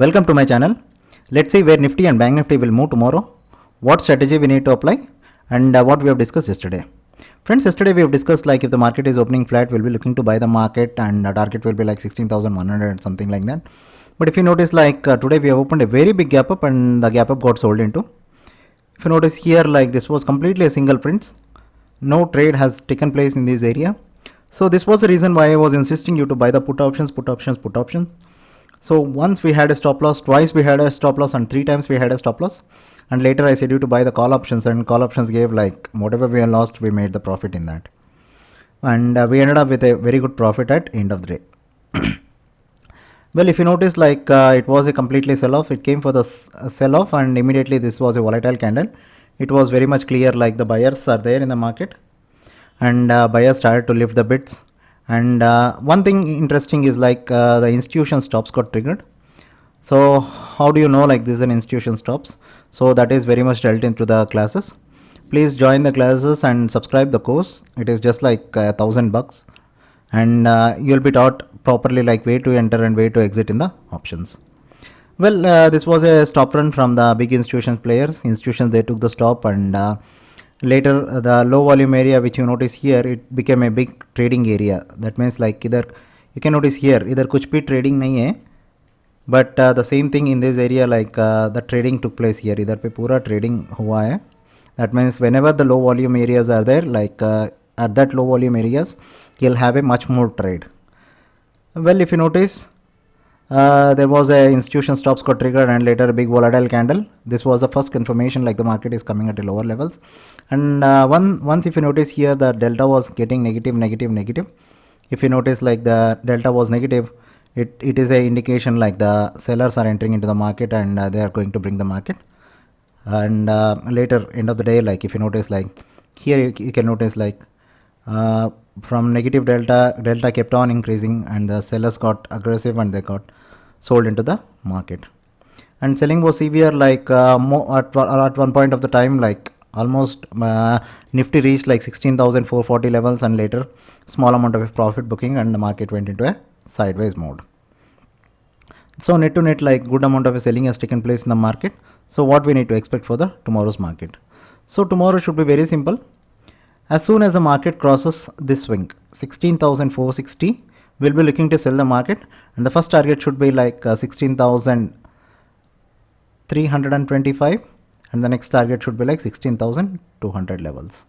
Welcome to my channel. Let's see where Nifty and Bank Nifty will move tomorrow, what strategy we need to apply, and what we have discussed yesterday. Friends, yesterday we have discussed like if the market is opening flat, we'll be looking to buy the market and the target will be like 16,100 something like that. But if you notice like today we have opened a very big gap up and the gap up got sold into. If you notice here like this was completely a single print. No trade has taken place in this area. So this was the reason why I was insisting you to buy the put options. So once we had a stop loss, twice we had a stop loss, and 3 times we had a stop loss. And later I said you to buy the call options, and call options gave like whatever we lost, we made the profit in that. And we ended up with a very good profit at end of the day. Well, if you notice like it was a completely sell-off. It came for the sell-off and immediately this was a volatile candle. It was very much clear like the buyers are there in the market and buyers started to lift the bids. And one thing interesting is like the institution stops got triggered. So how do you know like this is an institution stops? So that is very much dealt into the classes. Please join the classes and subscribe the course. It is just like $1,000 and you'll be taught properly like way to enter and way to exit in the options. Well, this was a stop run from the big institutions players. Institutions, they took the stop, and later the low volume area which you notice here, it became a big trading area. That means like either you can notice here either kuch bhi trading nahi hai, but the same thing in this area like the trading took place here. Idhar pe pura trading hua hai. That means whenever the low volume areas are there, like at that low volume areas, you'll have a much more trade. Well, if you notice, there was a institution stops got triggered and later a big volatile candle. This was the first confirmation like the market is coming at a lower levels. And once if you notice here, the delta was getting negative. If you notice like the delta was negative, it is a indication like the sellers are entering into the market and they are going to bring the market. And later end of the day, like if you notice like here you can notice like from negative delta kept on increasing and the sellers got aggressive and they got sold into the market. And selling was severe like at one point of the time, like almost Nifty reached like 16,440 levels and later small amount of profit booking and the market went into a sideways mode. So net to net, like good amount of selling has taken place in the market. So what we need to expect for the tomorrow's market? So tomorrow should be very simple. As soon as the market crosses this swing 16,460, we'll be looking to sell the market, and the first target should be like 16,325 and the next target should be like 16,200 levels.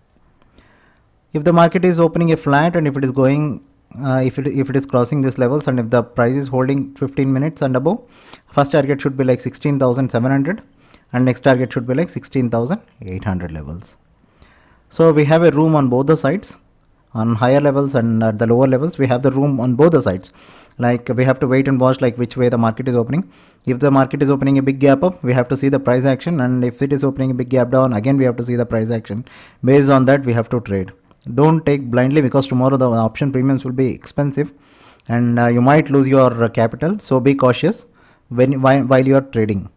If the market is opening a flat and if it is going if it is crossing these levels and if the price is holding 15 minutes and above, first target should be like 16,700 and next target should be like 16,800 levels. So we have a room on both the sides, on higher levels and at the lower levels we have the room on both the sides. Like we have to wait and watch like which way the market is opening. If the market is opening a big gap up, we have to see the price action, and if it is opening a big gap down, again we have to see the price action. Based on that we have to trade. Don't take blindly, because tomorrow the option premiums will be expensive and you might lose your capital. So be cautious while you are trading.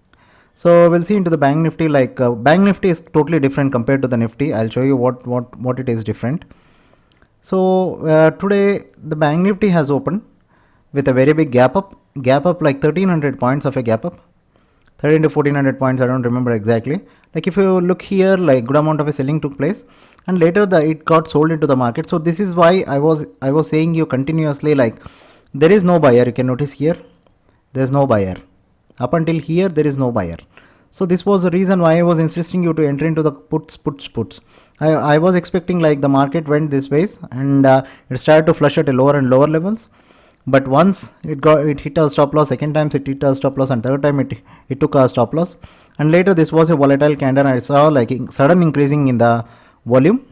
So we'll see into the Bank Nifty. Like Bank Nifty is totally different compared to the Nifty. I'll show you what it is different. So today the Bank Nifty has opened with a very big gap up like 1300 points of a gap up, 13 to 1400 points, I don't remember exactly. Like if you look here, like good amount of a selling took place and later it got sold into the market. So this is why I was saying you continuously like there is no buyer. You can notice here there is no buyer. Up until here there is no buyer. So this was the reason why I was insisting you to enter into the puts. I was expecting like the market went this ways and it started to flush at a lower and lower levels. But once it hit a stop loss, second time it hit a stop loss, and third time it took a stop loss. And later this was a volatile candle. I saw like sudden increasing in the volume.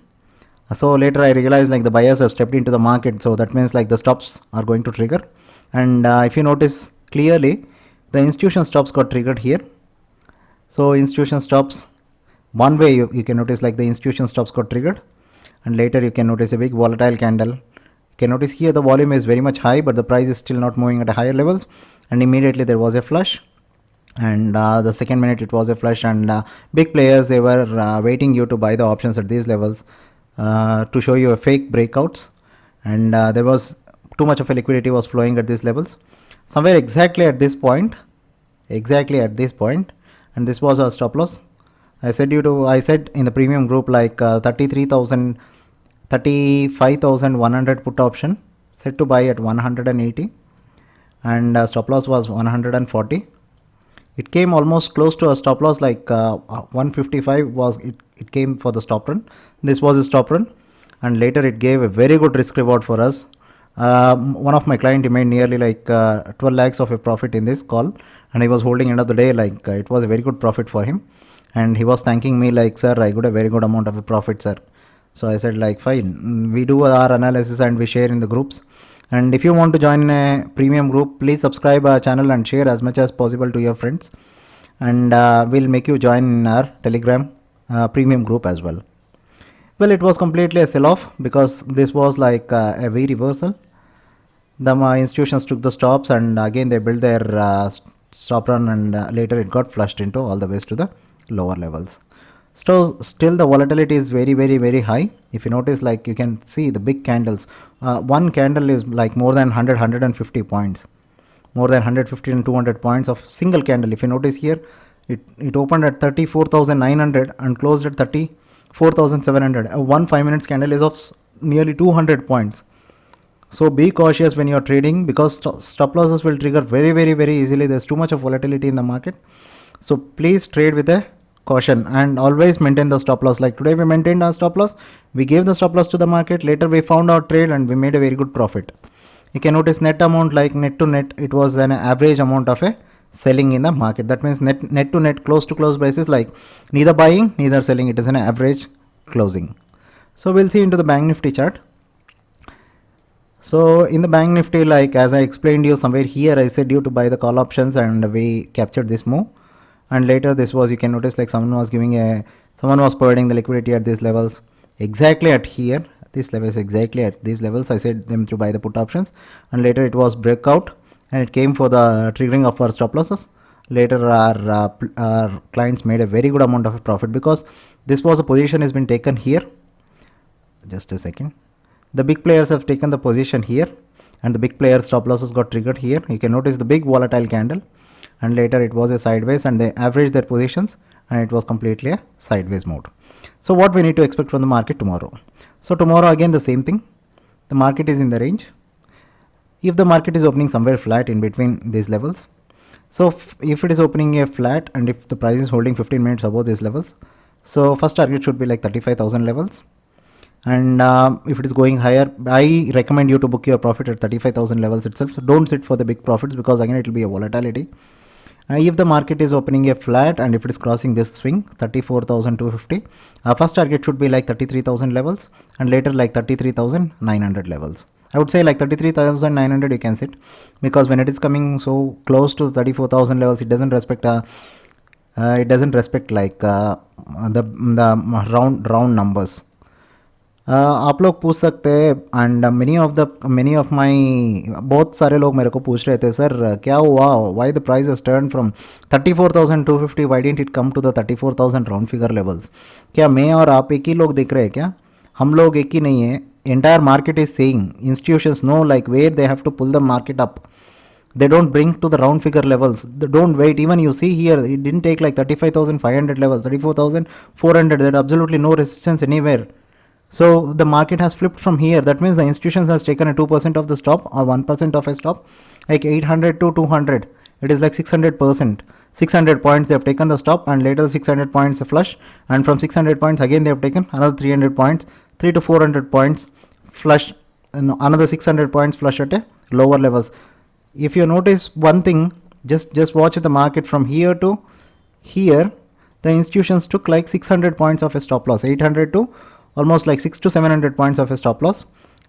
So later I realized like the buyers have stepped into the market. So that means like the stops are going to trigger. And if you notice clearly, the institution stops got triggered here. So institution stops, one way you can notice like the institution stops got triggered, and later you can notice a big volatile candle. You can notice here the volume is very much high, but the price is still not moving at a higher levels, and immediately there was a flush, and the second minute it was a flush, and big players, they were waiting you to buy the options at these levels to show you a fake breakouts, and there was too much of a liquidity was flowing at these levels. Somewhere exactly at this point, exactly at this point, and this was our stop loss. I said in the premium group like 35,100 put option set to buy at 180, and stop loss was 140. It came almost close to a stop loss like 155 was it came for the stop run. This was a stop run, and later it gave a very good risk reward for us. One of my client made nearly like 12 lakhs of a profit in this call, and he was holding end of the day like it was a very good profit for him, and he was thanking me like, sir, I got a very good amount of a profit, sir. So I said like, fine, we do our analysis and we share in the groups. And if you want to join a premium group, please subscribe our channel and share as much as possible to your friends, and we'll make you join in our Telegram premium group as well. Well, it was completely a sell-off because this was like a V reversal. The institutions took the stops, and again they built their stop run, and later it got flushed into all the ways to the lower levels. So still the volatility is very high. If you notice, like you can see the big candles, one candle is like more than 150 points, more than 150 and 200 points of single candle. If you notice here, it opened at 34,900 and closed at 34,700. A 1 5 minutes candle is of nearly 200 points. So be cautious when you are trading, because stop losses will trigger very easily. There's too much of volatility in the market. So please trade with a caution and always maintain the stop loss. Like today we maintained our stop loss, we gave the stop loss to the market, later we found our trade and we made a very good profit. You can notice net amount, like net to net, it was an average amount of a selling in the market. That means net to net, close to close prices, like neither buying neither selling, it is an average closing. So we'll see into the bank nifty chart. So in the bank nifty, like as I explained you somewhere here, I said you to buy the call options, and we captured this move. And later this was, you can notice like someone was providing the liquidity at these levels, exactly at here, this levels, exactly at these levels. I said them to buy the put options, and later it was breakout and it came for the triggering of our stop losses. Later our clients made a very good amount of profit, because this was a position has been taken here. Just a second. The big players have taken the position here, and the big player stop losses got triggered here. You can notice the big volatile candle, and later it was a sideways, and they averaged their positions, and it was completely a sideways mode. So what we need to expect from the market tomorrow? So tomorrow again the same thing. The market is in the range. If the market is opening somewhere flat in between these levels, so if it is opening a flat and if the price is holding 15 minutes above these levels, so first target should be like 35,000 levels. And if it is going higher, I recommend you to book your profit at 35,000 levels itself. So don't sit for the big profits, because again it will be a volatility. If the market is opening a flat and if it is crossing this swing 34,250, first target should be like 33,000 levels, and later like 33,900 levels. I would say like 33,900 you can sit, because when it is coming so close to 34,000 levels, it doesn't respect like the round numbers. आप लोग पूछ सकते हैं, and many of my बहुत सारे लोग मेरे को पूछ रहे थे, सर क्या हुआ, why the price has turn from 34,250, why didn't it come to the 34,000 round figure levels. क्या मैं और आप एक ही लोग दिख रहे हैं क्या? हम लोग एक ही नहीं है. Entire market is saying, institutions know like where they have to pull the market up. They don't bring to the round figure levels. They don't wait. Even you see here, it didn't take like 35,500 levels, 34,400. There's absolutely no resistance anywhere. So the market has flipped from here. That means the institutions has taken a 2% of the stop or 1% of a stop, like 800 to 200. It is like 600%. 600 points they have taken the stop, and later 600 points a flush, and from 600 points again they have taken another 300 points, 3 to 400 points flush, and another 600 points flush at a lower levels. If you notice one thing, just watch the market from here to here. The institutions took like 600 points of a stop loss, 800 to almost like 6 to 700 points of a stop loss.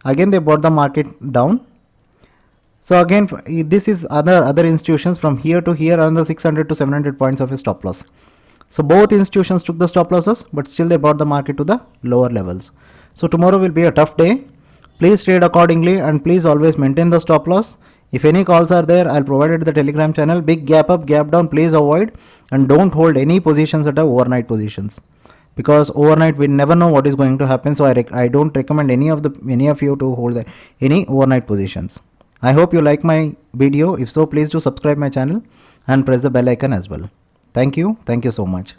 Again they brought the market down. So again this is other institutions from here to here, another 600 to 700 points of a stop loss. So both institutions took the stop losses, but still they brought the market to the lower levels. So tomorrow will be a tough day. Please trade accordingly, and please always maintain the stop loss. If any calls are there, I'll provide it to the Telegram channel. Big gap up, gap down, please avoid, and don't hold any positions at overnight positions, because overnight we never know what is going to happen. So I don't recommend any of you to hold any overnight positions. I hope you like my video. If so, please do subscribe my channel and press the bell icon as well. Thank you so much.